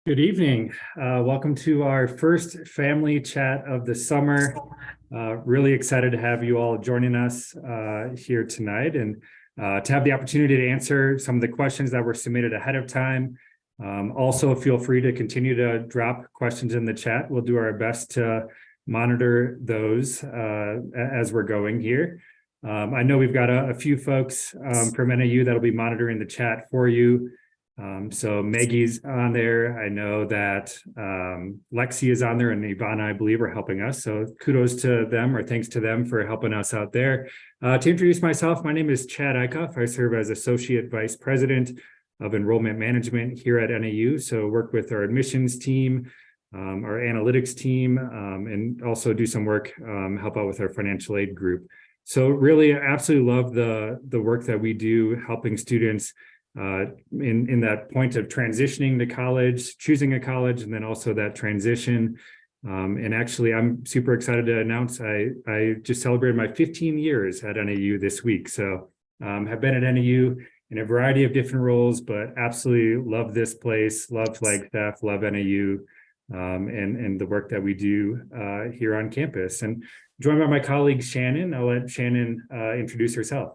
Good evening. Welcome to our first family chat of the summer. Really excited to have you all joining us here tonight and to have the opportunity to answer some of the questions that were submitted ahead of time. Also, feel free to continue to drop questions in the chat. We'll do our best to monitor those as we're going here. I know we've got a few folks from NAU that'll be monitoring the chat for you. So Maggie's on there. I know that Lexi is on there, and Ivana, I believe, are helping us. So kudos to them, or thanks to them for helping us out there. To introduce myself, my name is Chad Eichhoff. I serve as Associate Vice President of Enrollment Management here at NAU. So work with our admissions team, our analytics team, and also do some work, help out with our financial aid group. So really absolutely love the work that we do helping students in that point of transitioning to college, choosing a college, and then also that transition. And actually, I'm super excited to announce I just celebrated my 15 years at NAU this week. So have been at NAU in a variety of different roles, but absolutely love this place, love Flagstaff, love NAU, and the work that we do here on campus. And joined by my colleague, Shannon. I'll let Shannon introduce herself.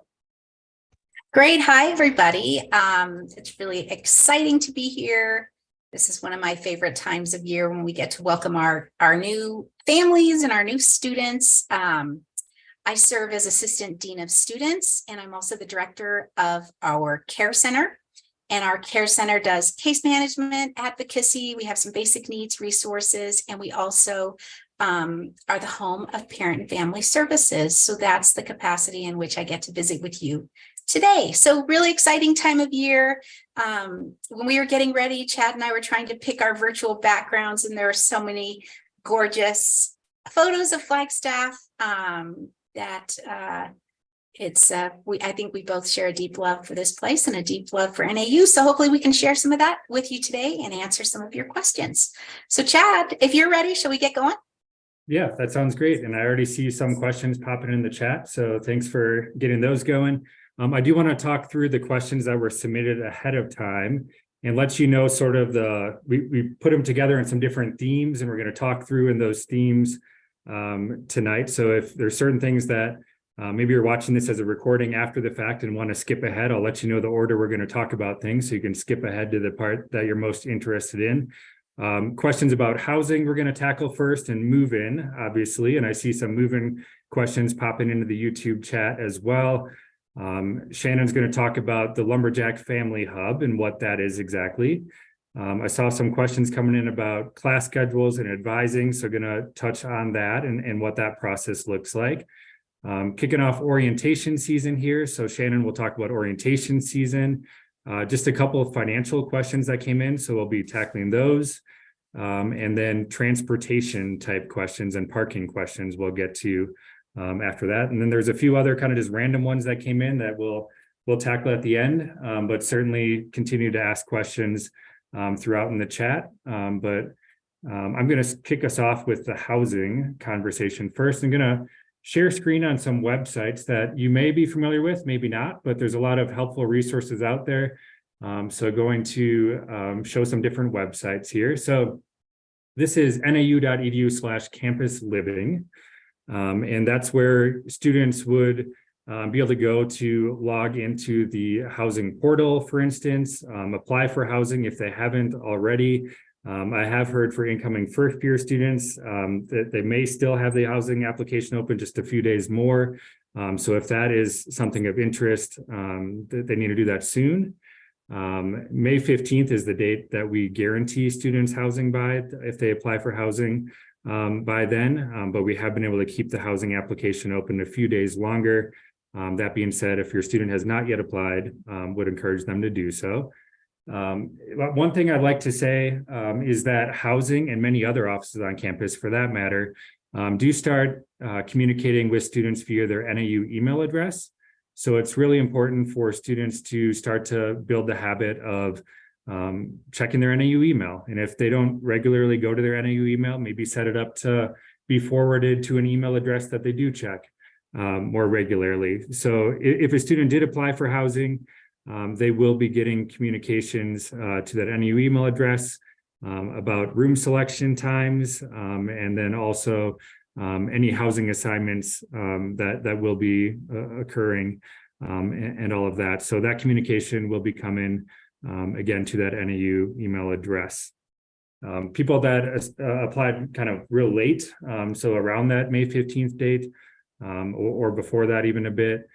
Great. Hi, everybody. It's really exciting to be here. This is one of my favorite times of year when we get to welcome our new families and our new students. I serve as Assistant Dean of Students, and I'm also the director of our Care Center. And our Care Center does case management, advocacy. We have some basic needs resources, and we also are the home of Parent and Family Services. So that's the capacity in which I get to visit with you today. So really exciting time of year. When we were getting ready, Chad and I were trying to pick our virtual backgrounds, and there are so many gorgeous photos of Flagstaff that I think we both share a deep love for this place and a deep love for NAU. So hopefully we can share some of that with you today and answer some of your questions. So Chad, if you're ready, shall we get going? Yeah, that sounds great. And I already see some questions popping in the chat. So thanks for getting those going. I do want to talk through the questions that were submitted ahead of time and let you know sort of we put them together in some different themes, and we're going to talk through in those themes tonight. So if there's certain things that maybe you're watching this as a recording after the fact and want to skip ahead, I'll let you know the order we're going to talk about things so you can skip ahead to the part that you're most interested in. Questions about housing we're going to tackle first, and move in, obviously. And I see some move-in questions popping into the YouTube chat as well. Shannon's going to talk about the Lumberjack Family Hub and what that is exactly. I saw some questions coming in about class schedules and advising, so going to touch on that and what that process looks like. Kicking off orientation season here, so Shannon will talk about orientation season. Just a couple of financial questions that came in, so we'll be tackling those. And then transportation type questions and parking questions we'll get to after that. And then there's a few other kind of just random ones that came in that we'll tackle at the end, but certainly continue to ask questions throughout in the chat. I'm going to kick us off with the housing conversation first. I'm going to share screen on some websites that you may be familiar with, maybe not, but there's a lot of helpful resources out there. So going to show some different websites here. So this is nau.edu/campus living. And that's where students would be able to go to log into the housing portal, for instance, apply for housing if they haven't already. I have heard for incoming first-year students that they may still have the housing application open just a few days more. So if that is something of interest, they need to do that soon. May 15th is the date that we guarantee students housing by if they apply for housing by then, but we have been able to keep the housing application open a few days longer. That being said, if your student has not yet applied, would encourage them to do so. One thing I'd like to say is that housing and many other offices on campus, for that matter, do start communicating with students via their NAU email address. So it's really important for students to start to build the habit of checking their NAU email. And if they don't regularly go to their NAU email, maybe set it up to be forwarded to an email address that they do check more regularly. So if a student did apply for housing, they will be getting communications to that NAU email address. about room selection times, and then also any housing assignments that will be occurring, and all of that. So that communication will be coming again to that NAU email address. People that applied kind of real late, so around that May 15th date, or before that even a bit,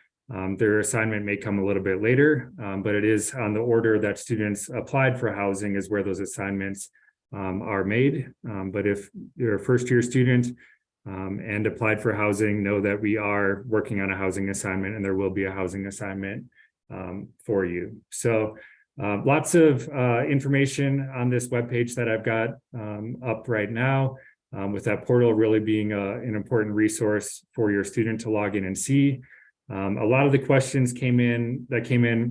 their assignment may come a little bit later, but it is on the order that students applied for housing is where those assignments are made. But if you're a first-year student and applied for housing, know that we are working on a housing assignment, and there will be a housing assignment for you. So lots of information on this webpage that I've got up right now, with that portal really being an important resource for your student to log in and see. A lot of the questions came in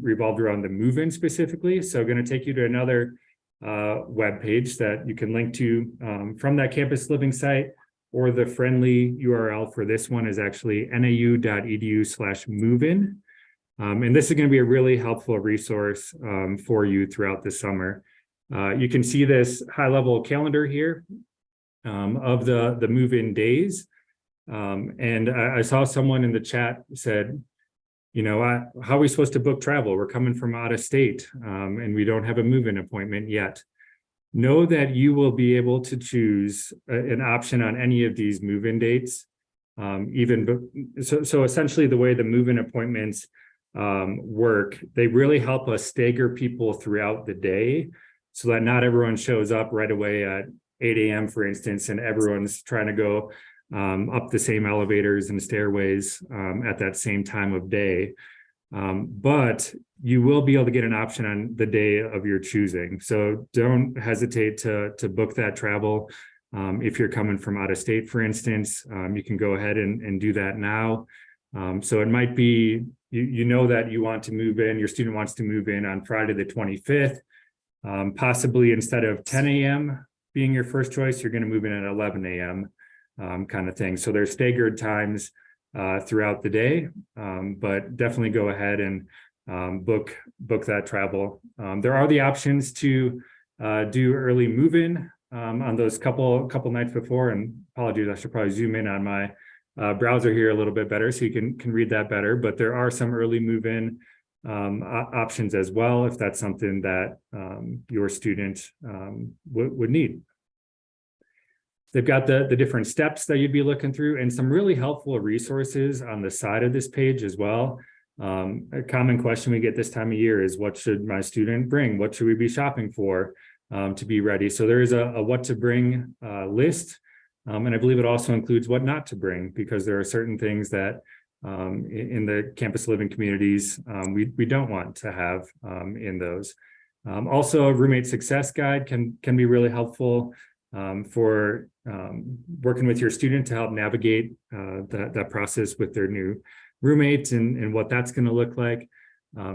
revolved around the move-in specifically. So going to take you to another web page that you can link to from that campus living site, or the friendly URL for this one is actually nau.edu/movein. And this is going to be a really helpful resource for you throughout the summer. You can see this high-level calendar here of the move-in days. And I saw someone in the chat said, you know, how are we supposed to book travel? We're coming from out of state, and we don't have a move-in appointment yet. Know that you will be able to choose an option on any of these move-in dates. So essentially the way the move-in appointments work, they really help us stagger people throughout the day so that not everyone shows up right away at 8 a.m., for instance, and everyone's trying to go up the same elevators and stairways at that same time of day. But you will be able to get an option on the day of your choosing. So don't hesitate to book that travel. If you're coming from out of state, for instance, you can go ahead and do that now. So it might be, you know that you want to move in, your student wants to move in on Friday the 25th, possibly instead of 10 a.m. being your first choice, you're going to move in at 11 a.m. Kind of thing. So there's staggered times throughout the day, but definitely go ahead and book that travel. There are the options to do early move-in on those couple nights before, and apologies, I should probably zoom in on my browser here a little bit better so you can read that better, but there are some early move-in options as well if that's something that your student would need. They've got the different steps that you'd be looking through and some really helpful resources on the side of this page as well. A common question we get this time of year is, what should my student bring? What should we be shopping for to be ready? So there is a what to bring list. And I believe it also includes what not to bring, because there are certain things that in the campus living communities we don't want to have in those. Also, a roommate success guide can be really helpful for working with your student to help navigate that process with their new roommates and what that's going to look like.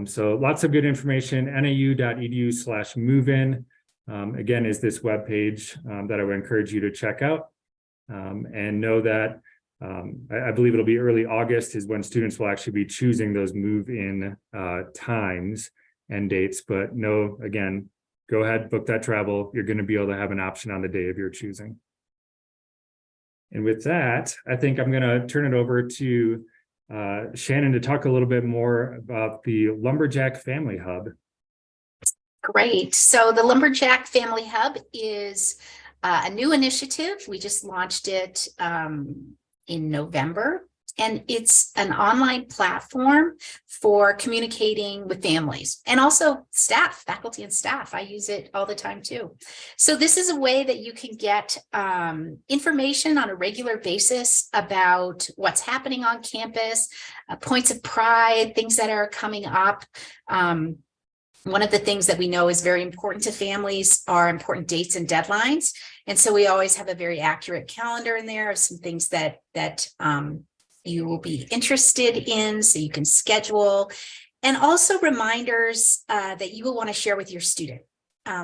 So lots of good information. nau.edu/movein again is this webpage that I would encourage you to check out. And know that I believe it'll be early August is when students will actually be choosing those move-in times and dates. But no, again, go ahead, book that travel. You're going to be able to have an option on the day of your choosing. And with that, I think I'm going to turn it over to Shannon to talk a little bit more about the Lumberjack Family Hub. Great. So the Lumberjack Family Hub is a new initiative. We just launched it in November, and it's an online platform for communicating with families and also staff, faculty and staff. I use it all the time too. So this is a way that you can get information on a regular basis about what's happening on campus, points of pride, things that are coming up. One of the things that we know is very important to families are important dates and deadlines. And so we always have a very accurate calendar in there of some things that you will be interested in, so you can schedule, and also reminders that you will want to share with your student.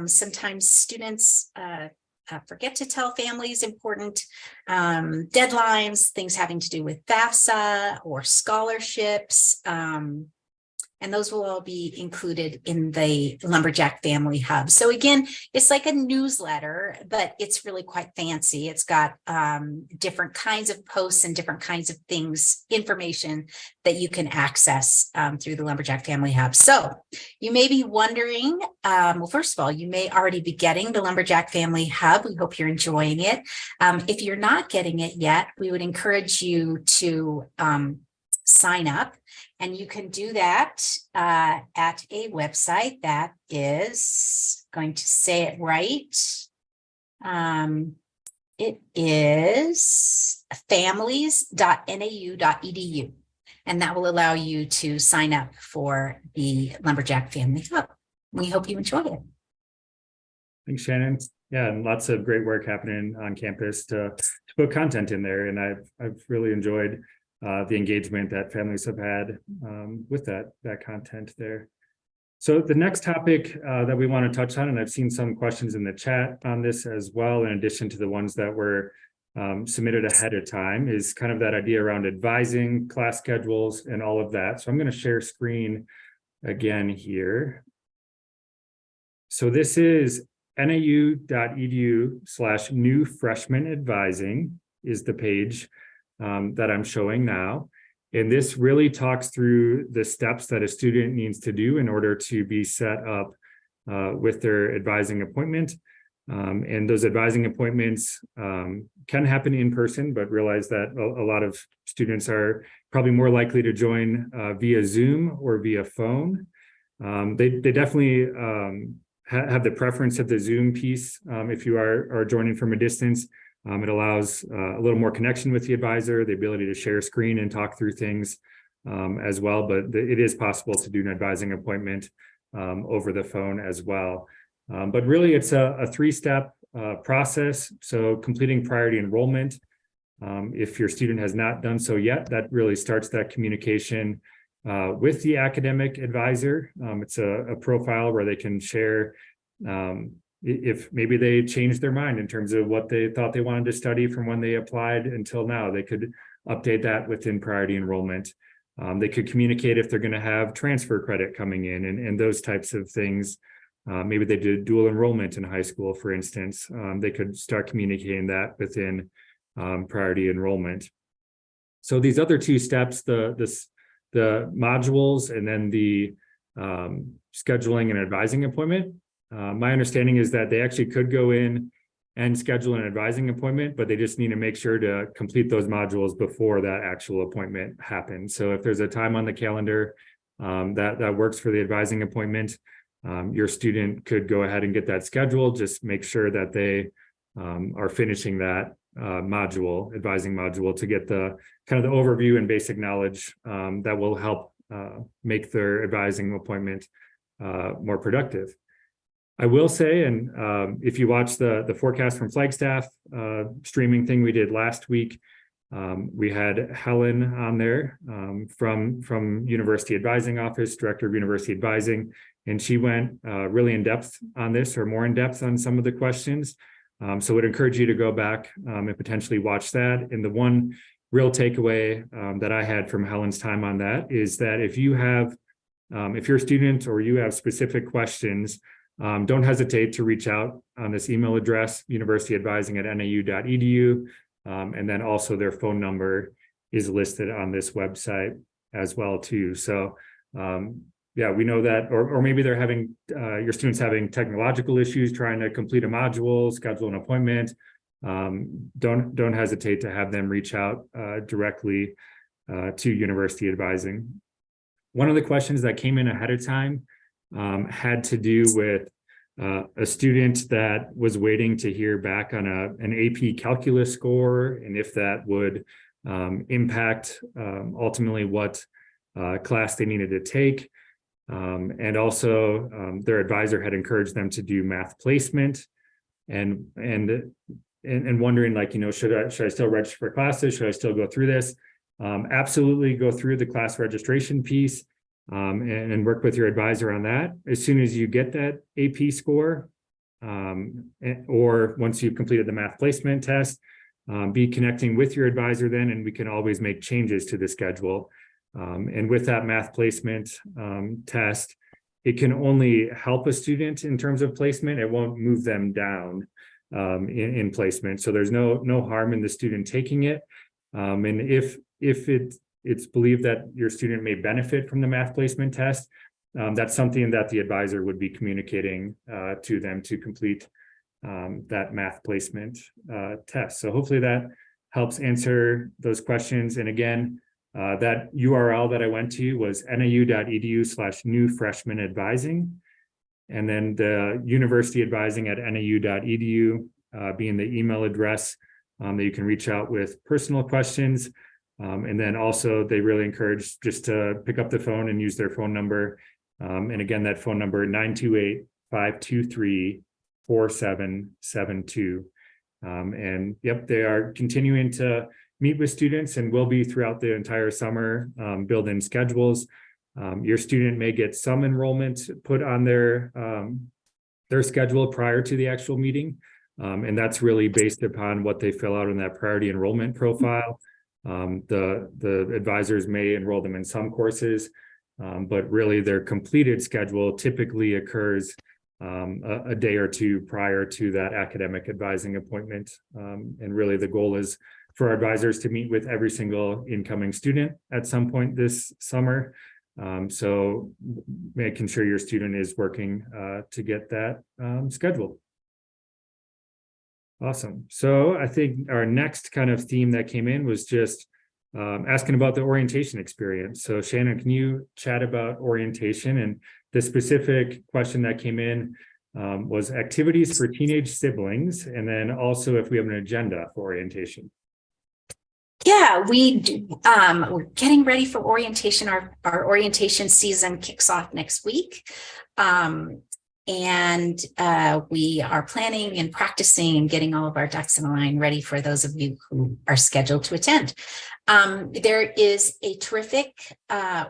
Sometimes students forget to tell families important deadlines, things having to do with FAFSA or scholarships. and those will all be included in the Lumberjack Family Hub. So again, it's like a newsletter, but it's really quite fancy. It's got different kinds of posts and different kinds of things, information that you can access through the Lumberjack Family Hub. So you may be wondering, well, first of all, you may already be getting the Lumberjack Family Hub. We hope you're enjoying it. If you're not getting it yet, we would encourage you to sign up, and you can do that at a website that is, going to say it right. It is families.nau.edu, and that will allow you to sign up for the Lumberjack Family Hub. We hope you enjoy it. Thanks, Shannon. Yeah, and lots of great work happening on campus to put content in there, and I've really enjoyed the engagement that families have had with that content there. So the next topic that we want to touch on, and I've seen some questions in the chat on this as well, in addition to the ones that were submitted ahead of time, is kind of that idea around advising, class schedules, and all of that. So I'm going to share screen again here. So this is nau.edu/new freshman advising is the page that I'm showing now. And this really talks through the steps that a student needs to do in order to be set up with their advising appointment. And those advising appointments can happen in person, but realize that a lot of students are probably more likely to join via Zoom or via phone. They definitely have the preference of the Zoom piece if you are joining from a distance. It allows a little more connection with the advisor, the ability to share screen and talk through things as well. But it is possible to do an advising appointment over the phone as well. But really, it's a three-step process. So completing priority enrollment. If your student has not done so yet, that really starts that communication with the academic advisor. It's a profile where they can share if maybe they changed their mind in terms of what they thought they wanted to study from when they applied until now. They could update that within priority enrollment. They could communicate if they're going to have transfer credit coming in and those types of things. Maybe they did dual enrollment in high school, for instance. They could start communicating that within priority enrollment. So these other two steps, the modules and then the scheduling and advising appointment, my understanding is that they actually could go in and schedule an advising appointment, but they just need to make sure to complete those modules before that actual appointment happens. So if there's a time on the calendar that works for the advising appointment, your student could go ahead and get that scheduled. Just make sure that they are finishing that advising module, to get the kind of the overview and basic knowledge that will help make their advising appointment more productive. I will say, and if you watch the forecast from Flagstaff streaming thing we did last week, we had Helen on there from University Advising Office, Director of University Advising, and she went really in depth on this, or more in depth on some of the questions. So I would encourage you to go back and potentially watch that. And the one real takeaway that I had from Helen's time on that is that if you're a student or you have specific questions, don't hesitate to reach out on this email address, universityadvising@nau.edu. And then also their phone number is listed on this website as well too. So yeah, we know that, or maybe they're having, your students having technological issues trying to complete a module, schedule an appointment. Don't hesitate to have them reach out directly to University Advising. One of the questions that came in ahead of time had to do with a student that was waiting to hear back on an AP calculus score, and if that would impact ultimately what class they needed to take. And also their advisor had encouraged them to do math placement, and wondering, like, should I still register for classes? Should I still go through this? Absolutely go through the class registration piece. And work with your advisor on that. As soon as you get that AP score, or once you've completed the math placement test, be connecting with your advisor then, and we can always make changes to the schedule. And with that math placement test, it can only help a student in terms of placement. It won't move them down in placement. So there's no harm in the student taking it. And if it's believed that your student may benefit from the math placement test, that's something that the advisor would be communicating to them to complete that math placement test. So hopefully that helps answer those questions. And again, that URL that I went to was nau.edu/new freshman advising. And then the university advising at nau.edu being the email address that you can reach out with personal questions. And then also they really encourage just to pick up the phone and use their phone number. And again, that phone number 928-523-4772. And yep, they are continuing to meet with students and will be throughout the entire summer, build in schedules. Your student may get some enrollment put on their schedule prior to the actual meeting. And that's really based upon what they fill out in that priority enrollment profile. The advisors may enroll them in some courses, but really their completed schedule typically occurs a day or two prior to that academic advising appointment. And really the goal is for our advisors to meet with every single incoming student at some point this summer. So making sure your student is working to get that scheduled. Awesome. So I think our next kind of theme that came in was just asking about the orientation experience. So Shannon, can you chat about orientation? And the specific question that came in was activities for teenage siblings, and then also if we have an agenda for orientation. Yeah, we do. We're getting ready for orientation. Our orientation season kicks off next week. And we are planning and practicing and getting all of our ducks in a line ready for those of you who are scheduled to attend. There is a terrific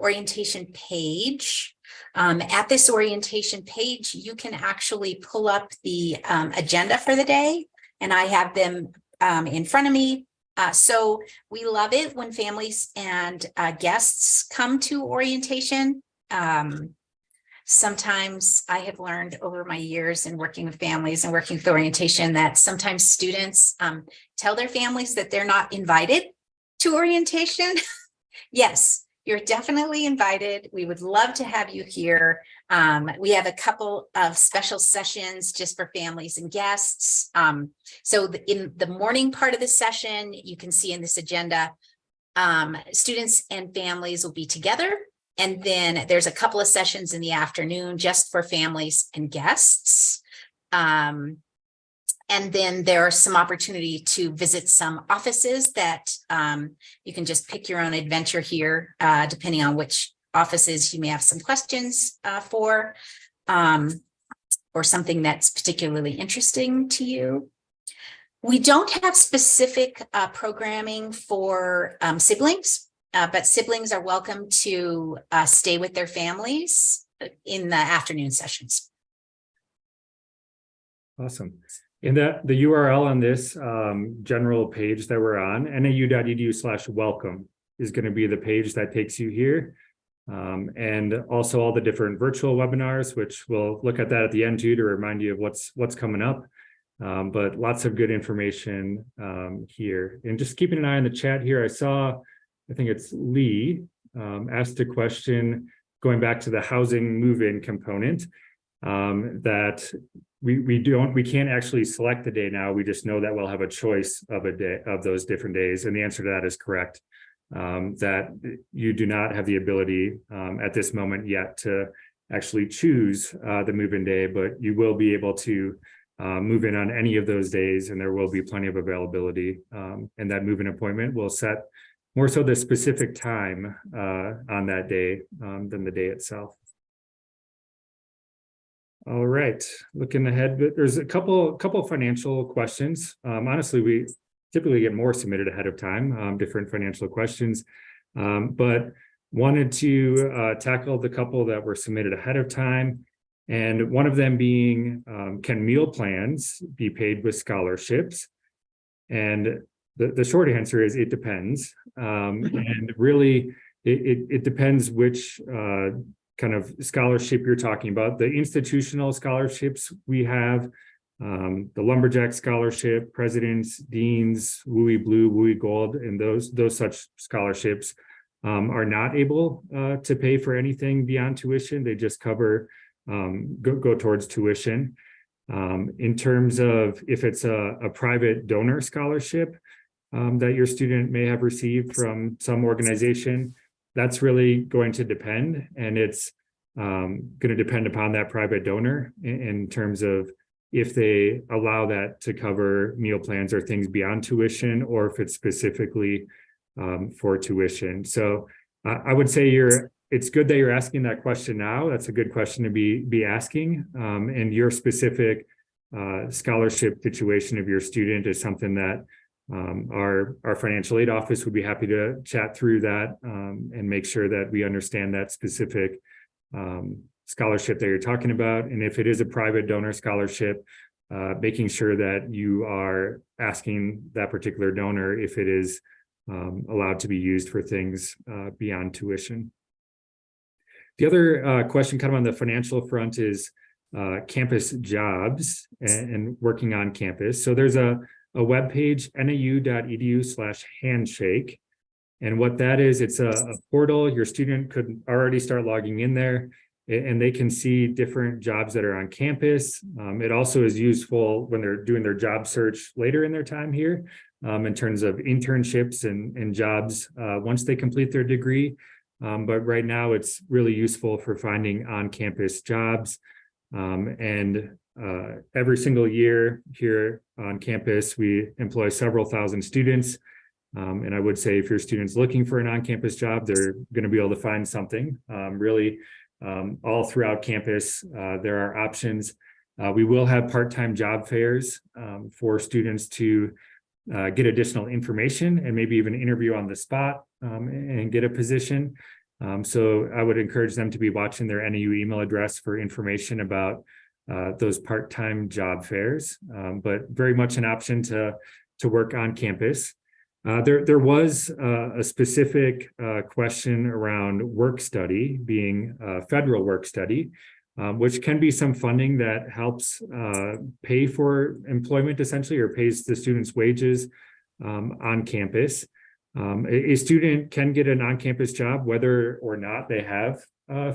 orientation page. At this orientation page, you can actually pull up the agenda for the day, and I have them in front of me. So we love it when families and guests come to orientation. Sometimes I have learned over my years in working with families and working with orientation that sometimes students tell their families that they're not invited to orientation. Yes, you're definitely invited. We would love to have you here. We have a couple of special sessions just for families and guests. So in the morning part of the session, you can see in this agenda, students and families will be together. And then there's a couple of sessions in the afternoon just for families and guests. And then there are some opportunity to visit some offices that you can just pick your own adventure here, depending on which offices you may have some questions for, or something that's particularly interesting to you. We don't have specific programming for siblings. But siblings are welcome to stay with their families in the afternoon sessions. Awesome. And the URL on this general page that we're on, nau.edu/welcome, is going to be the page that takes you here. And also all the different virtual webinars, which we'll look at that at the end too, to remind you of what's coming up. But lots of good information here. And just keeping an eye on the chat here, I think it's Lee asked a question going back to the housing move-in component that we can't actually select the day now. We just know that we'll have a choice of a day of those different days. And the answer to that is correct. That you do not have the ability at this moment yet to actually choose the move-in day, but you will be able to move in on any of those days, and there will be plenty of availability. And that move-in appointment will set more so the specific time on that day than the day itself. All right, looking ahead, there's a couple financial questions. Honestly, we typically get more submitted ahead of time, different financial questions, but wanted to tackle the couple that were submitted ahead of time. And one of them being, can meal plans be paid with scholarships? And the short answer is it depends. And really, it depends which kind of scholarship you're talking about. The institutional scholarships we have, the Lumberjack Scholarship, Presidents, Deans, WUI Blue, WUI Gold, and those such scholarships are not able to pay for anything beyond tuition. They just cover, go towards tuition. In terms of if it's a private donor scholarship that your student may have received from some organization, that's really going to depend, and it's going to depend upon that private donor in terms of if they allow that to cover meal plans or things beyond tuition, or if it's specifically for tuition. So I would say it's good that you're asking that question now. That's a good question to be asking. And your specific scholarship situation of your student is something that our financial aid office would be happy to chat through that and make sure that we understand that specific scholarship that you're talking about. And if it is a private donor scholarship, making sure that you are asking that particular donor if it is allowed to be used for things beyond tuition. The other question kind of on the financial front is campus jobs and working on campus. So there's a web page, nau.edu/handshake. And what that is, it's a portal. Your student could already start logging in there, and they can see different jobs that are on campus. It also is useful when they're doing their job search later in their time here, in terms of internships and jobs once they complete their degree. But right now it's really useful for finding on-campus jobs. And every single year here on campus, we employ several thousand students. And I would say if your student's looking for an on-campus job, they're going to be able to find something. Really, all throughout campus, there are options. We will have part-time job fairs for students to get additional information and maybe even interview on the spot and get a position. So I would encourage them to be watching their NAU email address for information about those part-time job fairs, but very much an option to work on campus. There was a specific question around work study being federal work study, which can be some funding that helps pay for employment essentially, or pays the students' wages on campus. A student can get an on-campus job whether or not they have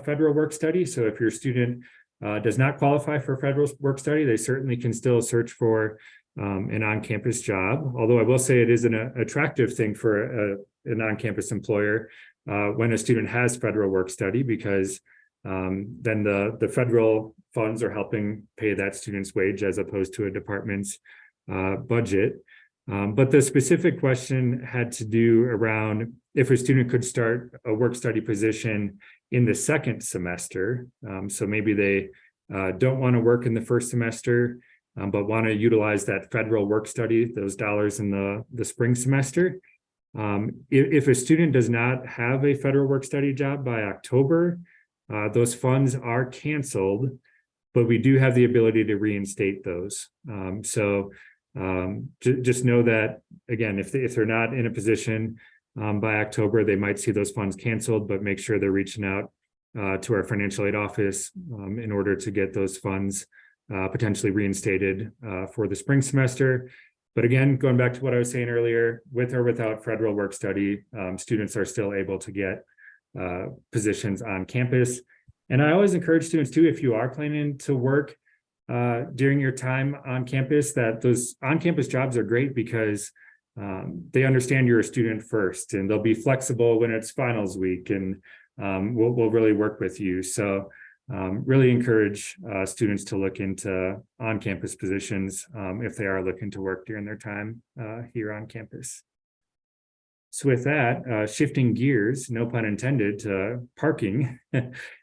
federal work study. So if your student does not qualify for federal work study, they certainly can still search for an on-campus job. Although I will say it is an attractive thing for an on-campus employer when a student has federal work study, because then the federal funds are helping pay that student's wage as opposed to a department's budget. But the specific question had to do around if a student could start a work study position in the second semester. So maybe they don't want to work in the first semester, but want to utilize that federal work study, those dollars in the spring semester. If a student does not have a federal work study job by October, those funds are canceled, but we do have the ability to reinstate those. Just know that, again, if they're not in a position by October, they might see those funds canceled, but make sure they're reaching out to our financial aid office in order to get those funds potentially reinstated for the spring semester. But again, going back to what I was saying earlier, with or without federal work study, students are still able to get positions on campus. And I always encourage students too, if you are planning to work during your time on campus, that those on-campus jobs are great because they understand you're a student first, and they'll be flexible when it's finals week, and we'll really work with you. So really encourage students to look into on-campus positions if they are looking to work during their time here on campus. So with that, shifting gears, no pun intended, to parking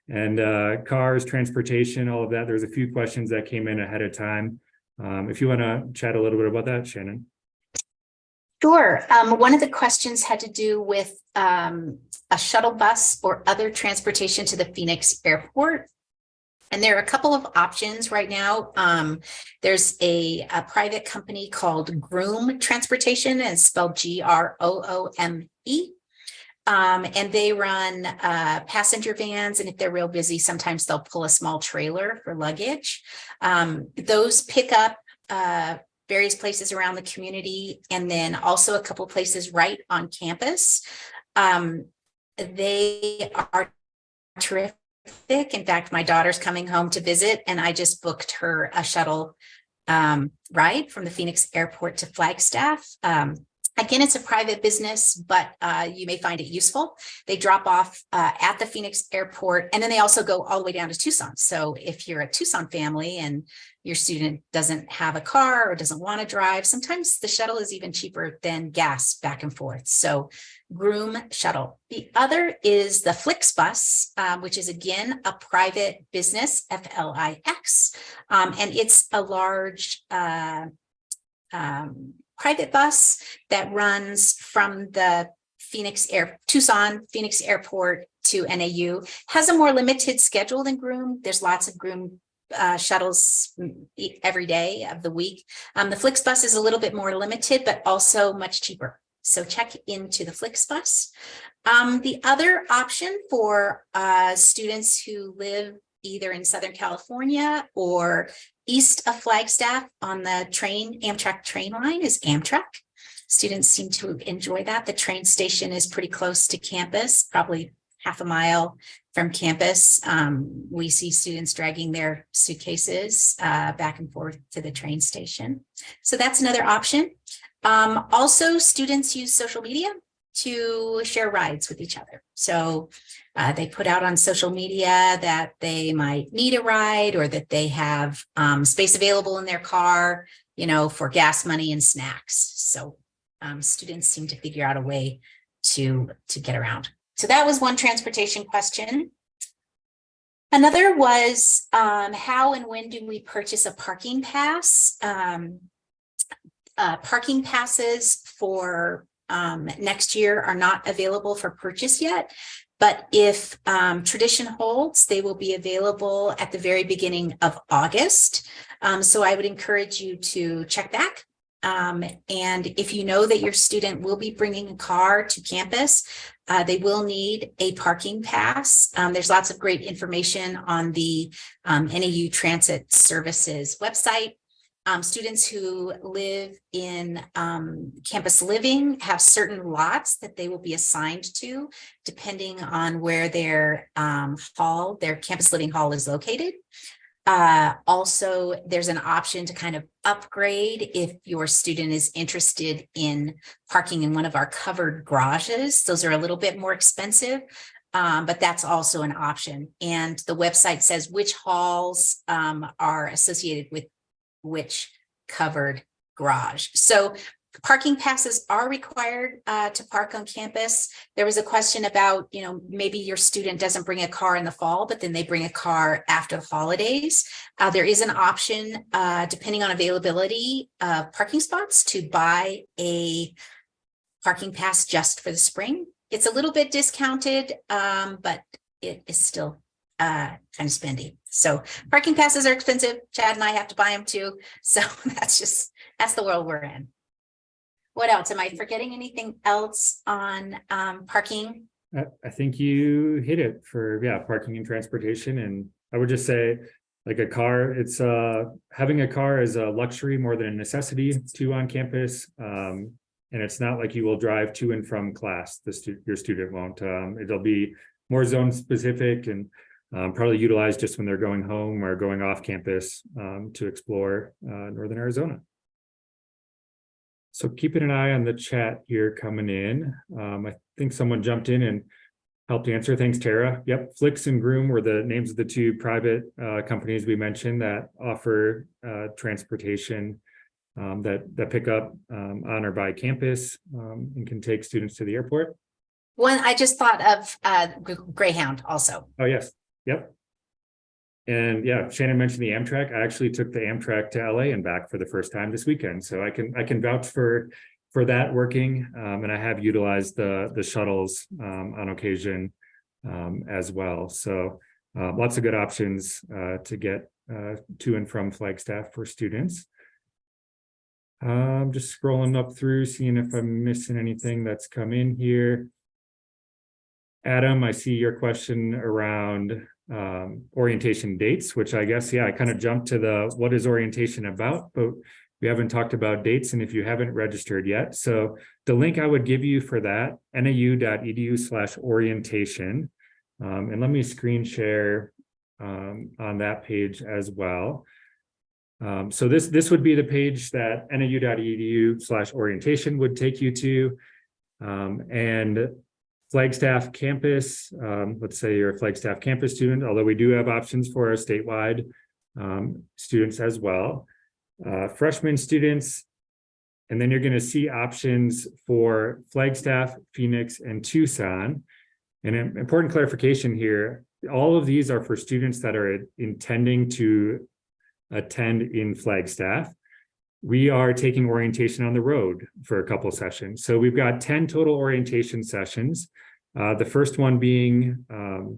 and cars, transportation, all of that. There's a few questions that came in ahead of time. If you want to chat a little bit about that, Shannon. Sure. One of the questions had to do with a shuttle bus or other transportation to the Phoenix airport. And there are a couple of options right now. There's a private company called Groom Transportation, and it's spelled Groome. And they run passenger vans, and if they're real busy, sometimes they'll pull a small trailer for luggage. Those pick up various places around the community, and then also a couple places right on campus. They are terrific. In fact, my daughter's coming home to visit, and I just booked her a shuttle ride from the Phoenix airport to Flagstaff. Again, it's a private business, but you may find it useful. They drop off at the Phoenix airport, and then they also go all the way down to Tucson. So if you're a Tucson family and your student doesn't have a car or doesn't want to drive, sometimes the shuttle is even cheaper than gas back and forth. So Groom shuttle. The other is the Flix which is again a private business, Flix, and it's a large private bus that runs from the Tucson Phoenix Airport to NAU. Has a more limited schedule than Groom. There's lots of Groom shuttles every day of the week. The Flix bus is a little bit more limited, but also much cheaper. So check into the Flix bus. The other option for students who live either in Southern California or east of Flagstaff on the Amtrak train line is Amtrak. Students seem to enjoy that. The train station is pretty close to campus, probably half a mile from campus. We see students dragging their suitcases back and forth to the train station. So that's another option. Also, students use social media to share rides with each other. So they put out on social media that they might need a ride or that they have space available in their car, for gas money and snacks. So students seem to figure out a way to get around. So that was one transportation question. Another was how and when do we purchase a parking pass? Parking passes for next year are not available for purchase yet, but if tradition holds, they will be available at the very beginning of August. So I would encourage you to check back. And if you know that your student will be bringing a car to campus, they will need a parking pass. There's lots of great information on the NAU Transit Services website. Students who live in campus living have certain lots that they will be assigned to, depending on where their campus living hall is located. Also, there's an option to kind of upgrade if your student is interested in parking in one of our covered garages. Those are a little bit more expensive, but that's also an option. And the website says which halls are associated with which covered garage. So parking passes are required to park on campus. There was a question about, maybe your student doesn't bring a car in the fall, but then they bring a car after the holidays. There is an option, depending on availability of parking spots, to buy a parking pass just for the spring. It's a little bit discounted, but it is still kind of spendy. So parking passes are expensive. Chad and I have to buy them too. So that's the world we're in. What else? Am I forgetting anything else on parking? I think you hit it for parking and transportation. And I would just say, like a car, it's having a car is a luxury more than a necessity to on campus. And it's not like you will drive to and from class. Your student won't. It'll be more zone specific and probably utilized just when they're going home or going off campus to explore Northern Arizona. So keeping an eye on the chat here coming in. I think someone jumped in and helped answer. Thanks, Tara. Yep, Flix and Groom were the names of the two private companies we mentioned that offer transportation that pick up on or by campus and can take students to the airport. One, I just thought of Greyhound also. Oh, yes. Yep. And yeah, Shannon mentioned the Amtrak. I actually took the Amtrak to LA and back for the first time this weekend. So I can vouch for that working. And I have utilized the shuttles on occasion as well. So lots of good options to get to and from Flagstaff for students. Just scrolling up through, seeing if I'm missing anything that's come in here. Adam, I see your question around orientation dates, which I guess, yeah, I kind of jumped to the what is orientation about, but we haven't talked about dates and if you haven't registered yet. So the link I would give you for that, nau.edu/orientation. And let me screen share on that page as well. So this would be the page that nau.edu/orientation would take you to. And Flagstaff campus, let's say you're a Flagstaff campus student, although we do have options for our statewide students as well. Freshman students, and then you're going to see options for Flagstaff, Phoenix, and Tucson. And an important clarification here, all of these are for students that are intending to attend in Flagstaff. We are taking orientation on the road for a couple sessions. So we've got 10 total orientation sessions. The first one being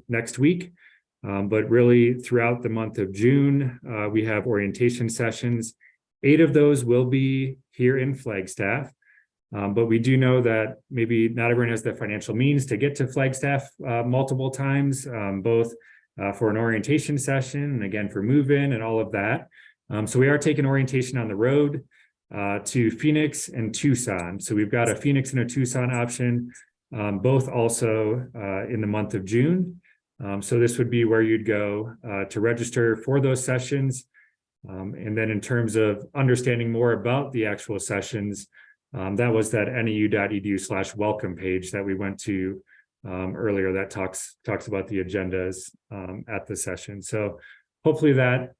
next week, but really throughout the month of June, we have orientation sessions. 8 of those will be here in Flagstaff, but we do know that maybe not everyone has the financial means to get to Flagstaff multiple times, both for an orientation session and again for move-in and all of that. So we are taking orientation on the road to Phoenix and Tucson. So we've got a Phoenix and a Tucson option, both also in the month of June. So this would be where you'd go to register for those sessions. And then in terms of understanding more about the actual sessions, that was that nau.edu/welcome page that we went to earlier that talks about the agendas at the session. So hopefully that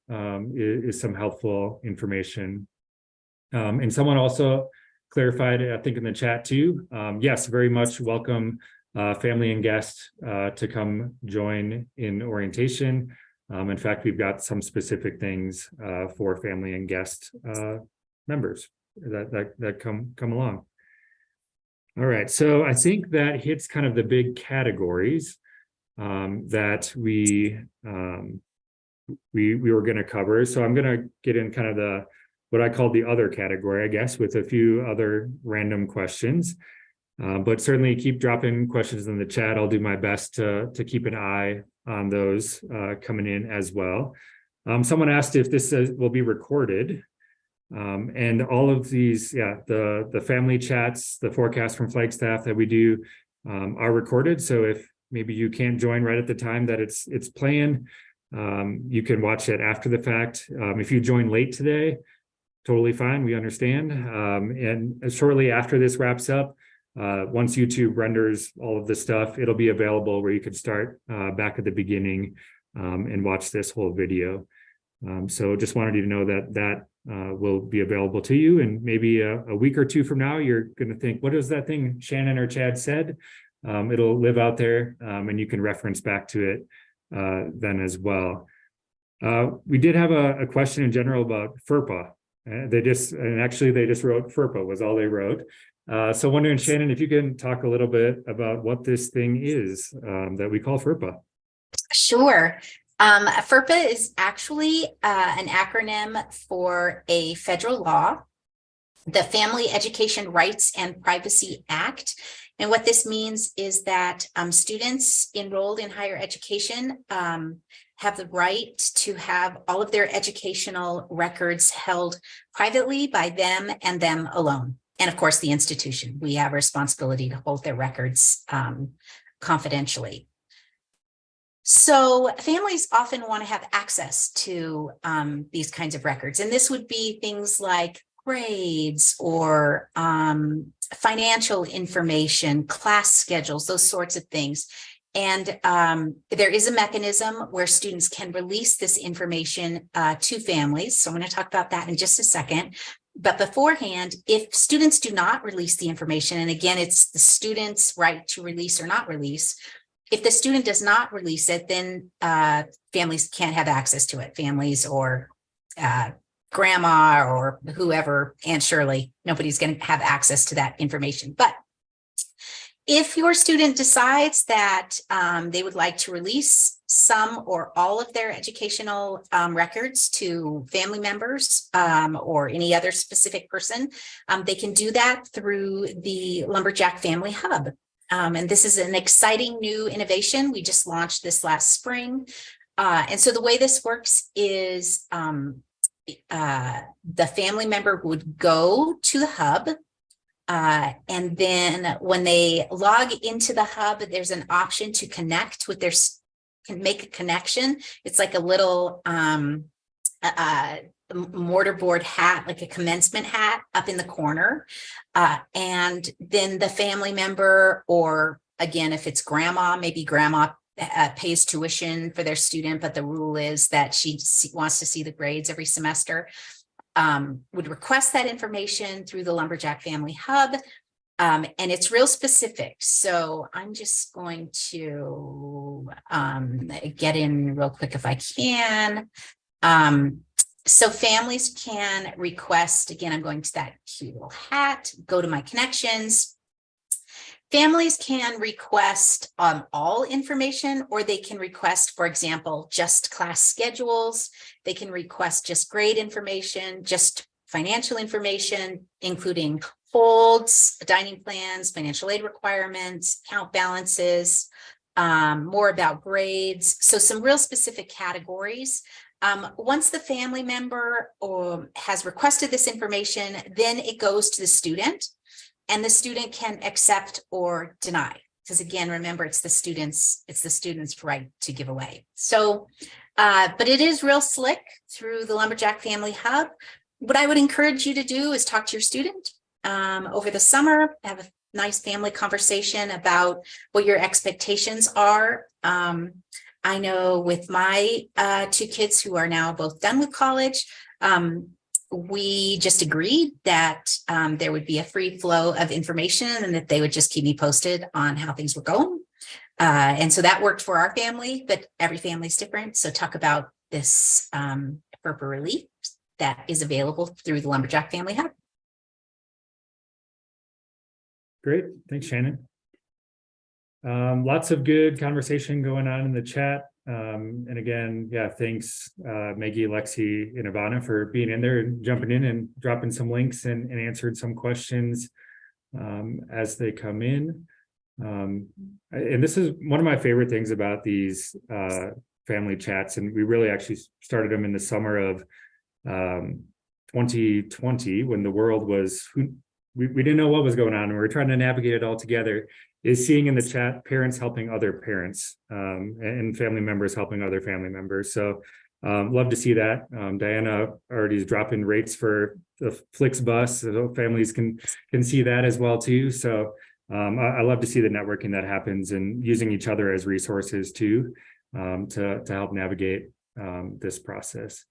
is some helpful information. And someone also clarified, I think in the chat too, yes, very much welcome family and guests to come join in orientation. In fact, we've got some specific things for family and guest members that come along. All right, so I think that hits kind of the big categories that we were going to cover. So I'm going to get in kind of what I call the other category, I guess, with a few other random questions. But certainly keep dropping questions in the chat. I'll do my best to keep an eye on those coming in as well. Someone asked if this will be recorded. And all of these, the family chats, the forecast from Flagstaff that we do are recorded. So if maybe you can't join right at the time that it's playing, you can watch it after the fact. If you join late today, totally fine, we understand. And shortly after this wraps up, once YouTube renders all of the stuff, it'll be available where you could start back at the beginning and watch this whole video. So just wanted you to know that will be available to you. And maybe a week or two from now, you're going to think, what is that thing Shannon or Chad said? It'll live out there and you can reference back to it then as well. We did have a question in general about FERPA. They just wrote FERPA was all they wrote. So wondering, Shannon, if you can talk a little bit about what this thing is that we call FERPA. Sure. FERPA is actually an acronym for a federal law, the Family Education Rights and Privacy Act. And what this means is that students enrolled in higher education have the right to have all of their educational records held privately by them and them alone. And of course, the institution. We have a responsibility to hold their records confidentially. So families often want to have access to these kinds of records. And this would be things like grades or financial information, class schedules, those sorts of things. And there is a mechanism where students can release this information to families. So I'm going to talk about that in just a second. But beforehand, if students do not release the information, and again, it's the student's right to release or not release, if the student does not release it, then families can't have access to it. Families or grandma or whoever, Aunt Shirley, nobody's going to have access to that information. But if your student decides that they would like to release some or all of their educational records to family members or any other specific person, they can do that through the Lumberjack Family Hub. And this is an exciting new innovation. We just launched this last spring. And so the way this works is the family member would go to the hub. And then when they log into the hub, there's an option to connect with can make a connection. It's like a little mortarboard hat, like a commencement hat up in the corner. And then the family member, or again, if it's grandma, maybe grandma pays tuition for their student, but the rule is that she wants to see the grades every semester, would request that information through the Lumberjack Family Hub. And it's real specific. So I'm just going to get in real quick if I can. So families can request, again, I'm going to that cute little hat, go to my connections. Families can request all information, or they can request, for example, just class schedules. They can request just grade information, just financial information, including holds, dining plans, financial aid requirements, account balances, more about grades. So some real specific categories. Once the family member has requested this information, then it goes to the student, and the student can accept or deny. Because again, remember, it's the student's right to give away. So, but it is real slick through the Lumberjack Family Hub. What I would encourage you to do is talk to your student over the summer, have a nice family conversation about what your expectations are. I know with my two kids who are now both done with college, we just agreed that there would be a free flow of information and that they would just keep me posted on how things were going. And so that worked for our family, but every family's different. So talk about this FERPA relief that is available through the Lumberjack Family Hub. Great. Thanks, Shannon. Lots of good conversation going on in the chat. And again, yeah, thanks, Maggie, Lexi, and Ivana for being in there and jumping in and dropping some links and answered some questions as they come in. And this is one of my favorite things about these family chats. And we really actually started them in the summer of 2020, when the world was, we didn't know what was going on. And we were trying to navigate it all together. Is seeing in the chat parents helping other parents and family members helping other family members. So love to see that. Diana already is dropping rates for the Flixbus, so families can see that as well too. So I love to see the networking that happens and using each other as resources too to help navigate this process.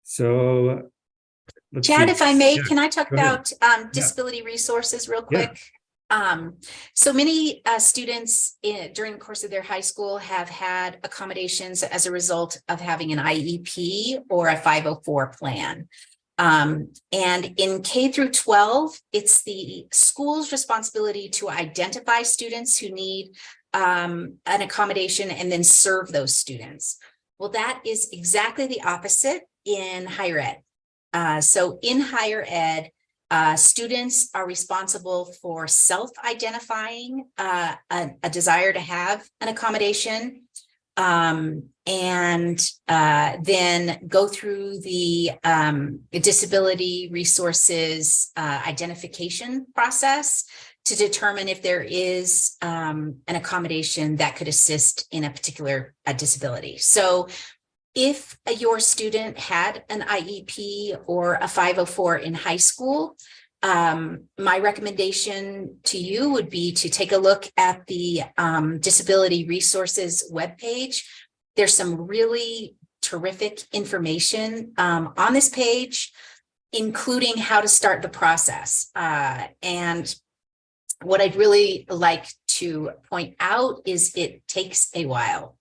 So Chad, if I may, yeah, can I talk about disability resources real quick? Yeah. So many students during the course of their high school have had accommodations as a result of having an IEP or a 504 plan. And in K through 12, it's the school's responsibility to identify students who need an accommodation and then serve those students. Well, that is exactly the opposite in higher ed. So in higher ed, students are responsible for self-identifying a desire to have an accommodation, and then go through the disability resources identification process to determine if there is an accommodation that could assist in a particular disability. So if your student had an IEP or a 504 in high school, my recommendation to you would be to take a look at the Disability Resources webpage. There's some really terrific information on this page, including how to start the process. And what I'd really like to point out is it takes a while.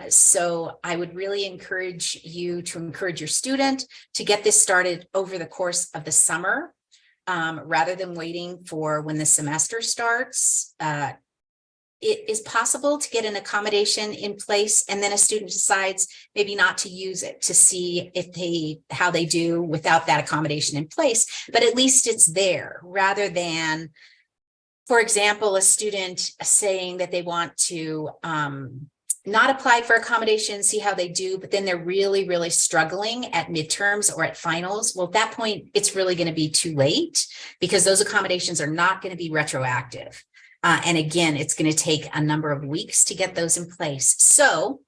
So I would really encourage you to encourage your student to get this started over the course of the summer, rather than waiting for when the semester starts. It is possible to get an accommodation in place, and then a student decides maybe not to use it to see how they do without that accommodation in place, but at least it's there rather than for example, a student saying that they want to not apply for accommodations, see how they do, but then they're really, really struggling at midterms or at finals. Well, at that point, it's really going to be too late because those accommodations are not going to be retroactive. And again, it's going to take a number of weeks to get those in place. So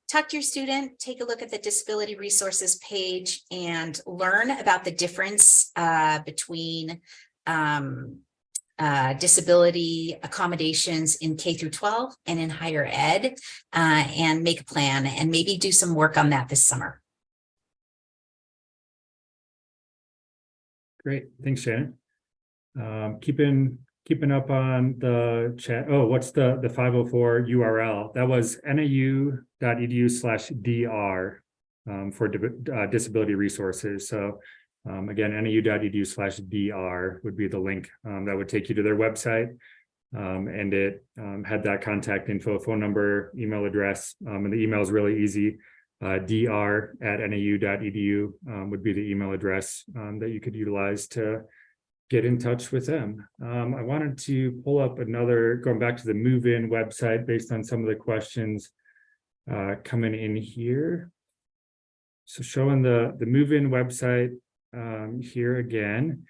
talk to your student, take a look at the disability resources page and learn about the difference between disability accommodations in K through 12 and in higher ed, and make a plan and maybe do some work on that this summer. Great, thanks, Shannon. Keeping up on the chat. Oh, what's the 504 URL? That was nau.edu/dr for disability resources. So again, nau.edu/dr would be the link that would take you to their website. And it had that contact info, phone number, email address, and the email is really easy. dr@nau.edu would be the email address that you could utilize to get in touch with them. I wanted to pull up going back to the move-in website based on some of the questions coming in here. So showing the move-in website here again.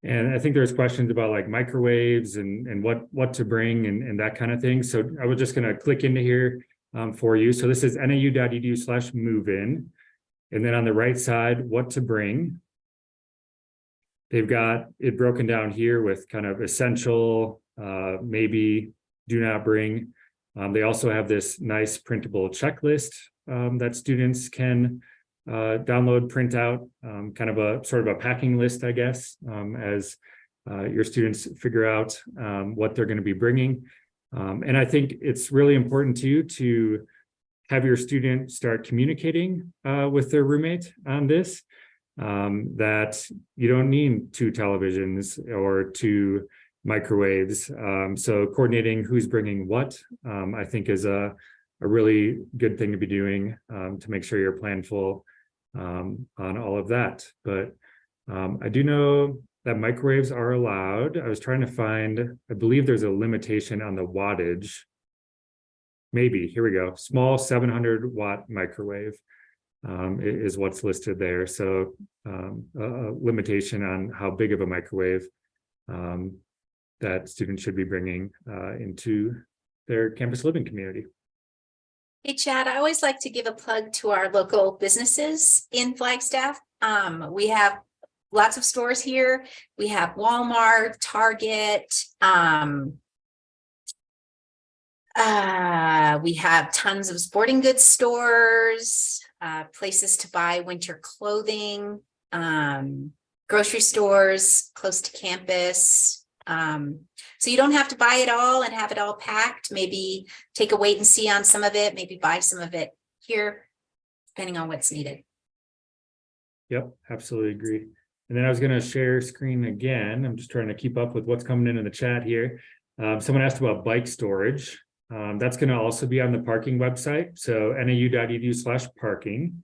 And I think there's questions about like microwaves and what to bring and that kind of thing. So I was just going to click into here for you. So this is nau.edu/move-in. And then on the right side, what to bring. They've got it broken down here with kind of essential, maybe do not bring. They also have this nice printable checklist that students can download, print out, kind of a sort of a packing list, I guess, as your students figure out what they're going to be bringing. And I think it's really important too to have your student start communicating with their roommate on this. That you don't need 2 televisions or 2 microwaves. So coordinating who's bringing what, I think is a really good thing to be doing to make sure you're planful on all of that. But I do know that microwaves are allowed. I was trying to find, I believe there's a limitation on the wattage. Maybe, here we go. Small 700 watt microwave. Is what's listed there. So a limitation on how big of a microwave that students should be bringing into their campus living community. Hey, Chad, I always like to give a plug to our local businesses in Flagstaff. We have lots of stores here. We have Walmart, Target. We have tons of sporting goods stores, places to buy winter clothing, grocery stores close to campus. So you don't have to buy it all and have it all packed. Maybe take a wait and see on some of it, maybe buy some of it here, depending on what's needed. Yep, absolutely agree. And then I was going to share screen again. I'm just trying to keep up with what's coming in the chat here. Someone asked about bike storage. That's going to also be on the parking website. So nau.edu/parking.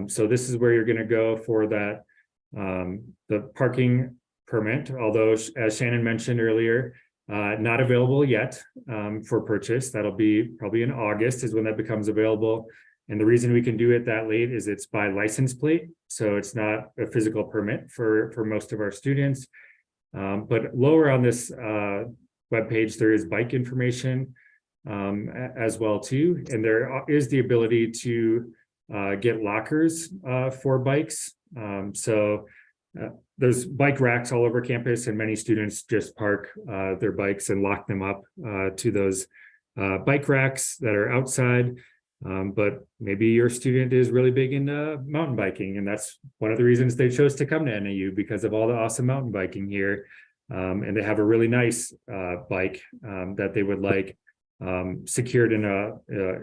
So this is where you're going to go for that, the parking permit, although as Shannon mentioned earlier, not available yet for purchase. That'll be probably in August is when that becomes available. And the reason we can do it that late is it's by license plate. So it's not a physical permit for most of our students. But lower on this webpage, there is bike information as well too. And there is the ability to get lockers for bikes. There's bike racks all over campus and many students just park their bikes and lock them up to those bike racks that are outside. But maybe your student is really big into mountain biking, and that's one of the reasons they chose to come to NAU, because of all the awesome mountain biking here. And they have a really nice bike that they would like secured in a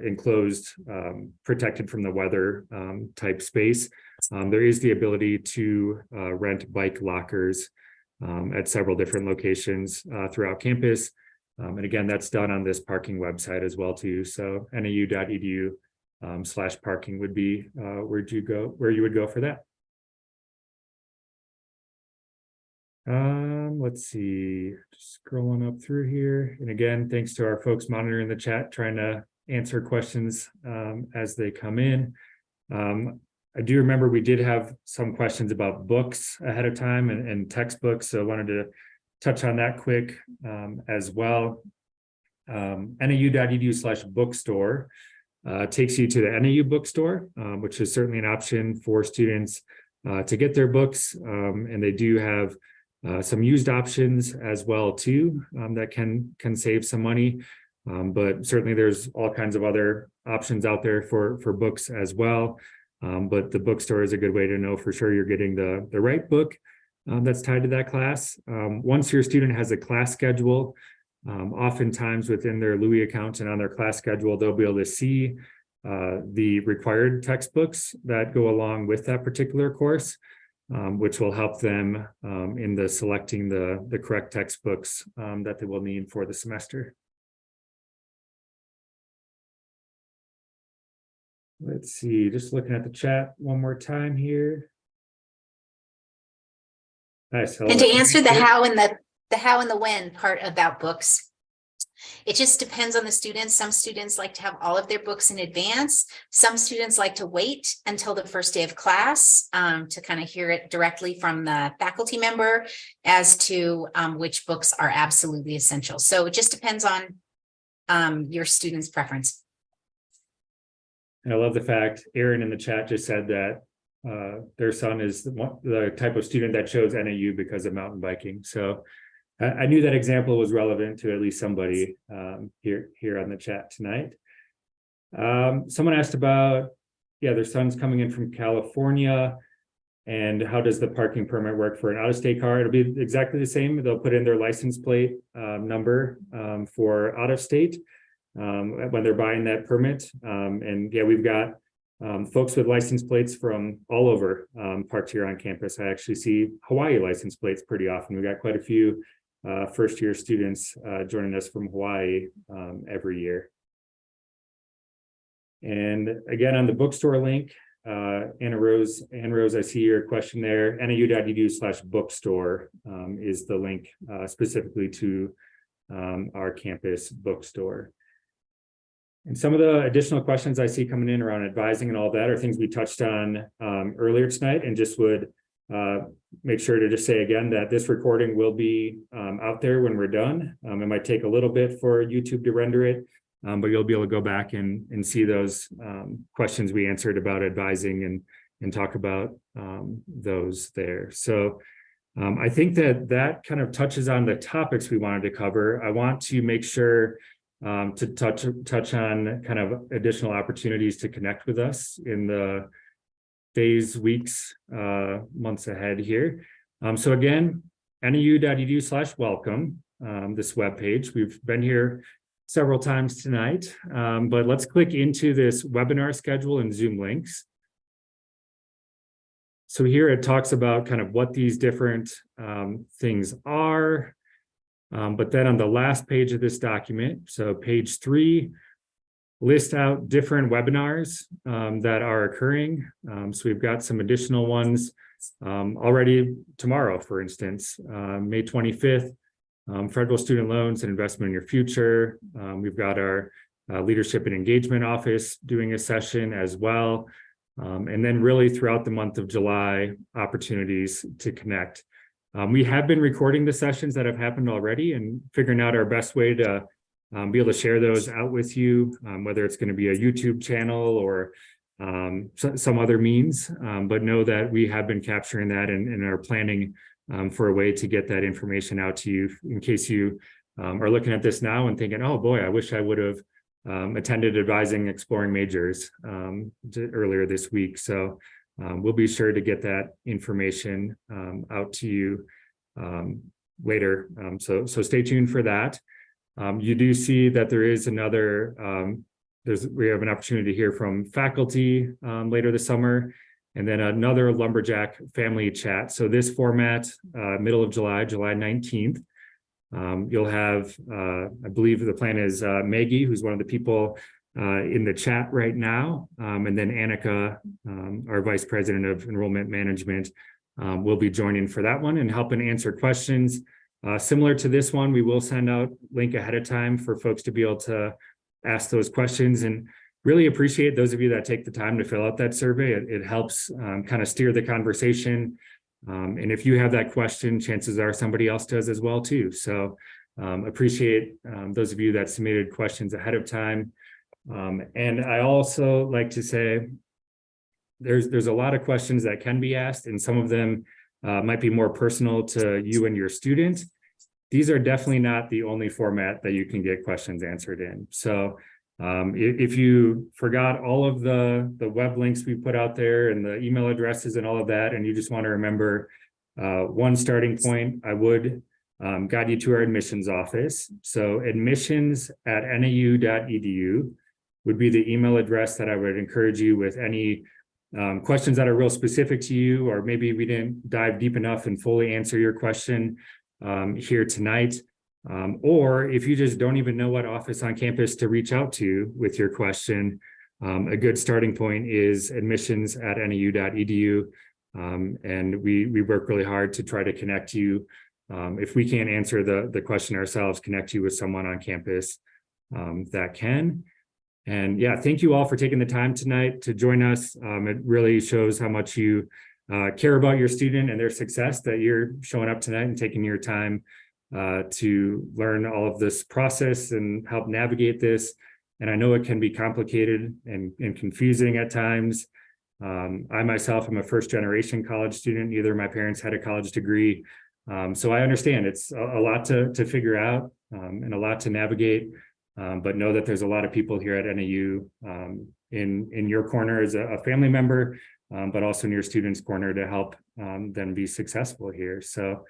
enclosed, protected from the weather type space. There is the ability to rent bike lockers at several different locations throughout campus. And again, that's done on this parking website as well too. So nau.edu/parking would be where you would go for that. Let's see, just scrolling up through here. And again, thanks to our folks monitoring the chat, trying to answer questions as they come in. I do remember we did have some questions about books ahead of time and textbooks, so I wanted to touch on that quick as well. NAU.edu/bookstore takes you to the NAU bookstore, which is certainly an option for students to get their books, and they do have some used options as well too that can save some money, but certainly there's all kinds of other options out there for books as well. But the bookstore is a good way to know for sure you're getting the right book that's tied to that class. Once your student has a class schedule, oftentimes within their Louis account and on their class schedule, they'll be able to see the required textbooks that go along with that particular course, which will help them in the selecting the correct textbooks that they will need for the semester. Let's see, just looking at the chat one more time here. Nice. And to answer the how and the when part about books, it just depends on the students. Some students like to have all of their books in advance. Some students like to wait until the first day of class to kind of hear it directly from the faculty member as to which books are absolutely essential. So it just depends on your student's preference. And I love the fact Aaron in the chat just said that their son is the type of student that chose NAU because of mountain biking. So I knew that example was relevant to at least somebody here on the chat tonight. Someone asked about, their son's coming in from California, and how does the parking permit work for an out-of-state car? It'll be exactly the same. They'll put in their license plate number for out-of-state when they're buying that permit. And we've got folks with license plates from all over parked here on campus. I actually see Hawaii license plates pretty often. We've got quite a few first-year students joining us from Hawaii every year. And again, on the bookstore link, Anna Rose, I see your question there. NAU.edu/bookstore is the link specifically to our campus bookstore. And some of the additional questions I see coming in around advising and all that are things we touched on earlier tonight, and just would make sure to just say again that this recording will be out there when we're done. It might take a little bit for YouTube to render it, but you'll be able to go back and see those questions we answered about advising and talk about those there. So I think that kind of touches on the topics we wanted to cover. I want to make sure to touch on kind of additional opportunities to connect with us in the days, weeks, months ahead here. So again, NAU.edu/welcome, this webpage. We've been here several times tonight, but let's click into this webinar schedule and Zoom links. So here it talks about kind of what these different things are. But then on the last page of this document, so page 3, list out different webinars that are occurring. So we've got some additional ones already tomorrow, for instance, May 25th, federal student loans and investment in your future. We've got our leadership and engagement office doing a session as well. And then really throughout the month of July, opportunities to connect. We have been recording the sessions that have happened already and figuring out our best way to be able to share those out with you, whether it's going to be a YouTube channel or some other means, but know that we have been capturing that and are planning for a way to get that information out to you in case you are looking at this now and thinking, oh boy, I wish I would have attended Advising Exploring Majors earlier this week. So we'll be sure to get that information out to you later. So stay tuned for that. You do see that there is another, we have an opportunity to hear from faculty later this summer, and then another Lumberjack family chat. So this format, middle of July, July 19th, you'll have, I believe the plan is Maggie, who's one of the people in the chat right now, and then Annika, our Vice President of Enrollment Management, will be joining for that one and helping answer questions. Similar to this one, we will send out link ahead of time for folks to be able to ask those questions, and really appreciate those of you that take the time to fill out that survey. It helps kind of steer the conversation. And if you have that question, chances are somebody else does as well too. So appreciate those of you that submitted questions ahead of time. And I also like to say there's a lot of questions that can be asked, and some of them might be more personal to you and your student. These are definitely not the only format that you can get questions answered in. So if you forgot all of the web links we put out there and the email addresses and all of that, and you just want to remember one starting point, I would guide you to our admissions office. So admissions@nau.edu would be the email address that I would encourage you with any questions that are real specific to you, or maybe we didn't dive deep enough and fully answer your question here tonight. Or if you just don't even know what office on campus to reach out to with your question, a good starting point is admissions@nau.edu. And we work really hard to try to connect you. If we can't answer the question ourselves, connect you with someone on campus that can. And yeah, thank you all for taking the time tonight to join us. It really shows how much you care about your student and their success, that you're showing up tonight and taking your time to learn all of this process and help navigate this. And I know it can be complicated and confusing at times. I myself am a first-generation college student. Neither of my parents had a college degree. So I understand it's a lot to figure out and a lot to navigate. But know that there's a lot of people here at NAU in your corner as a family member, but also in your students' corner to help them be successful here. So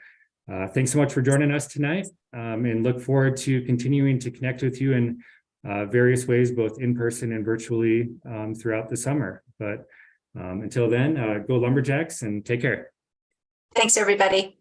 thanks so much for joining us tonight, and look forward to continuing to connect with you in various ways, both in person and virtually throughout the summer. But until then, go Lumberjacks and take care. Thanks, everybody.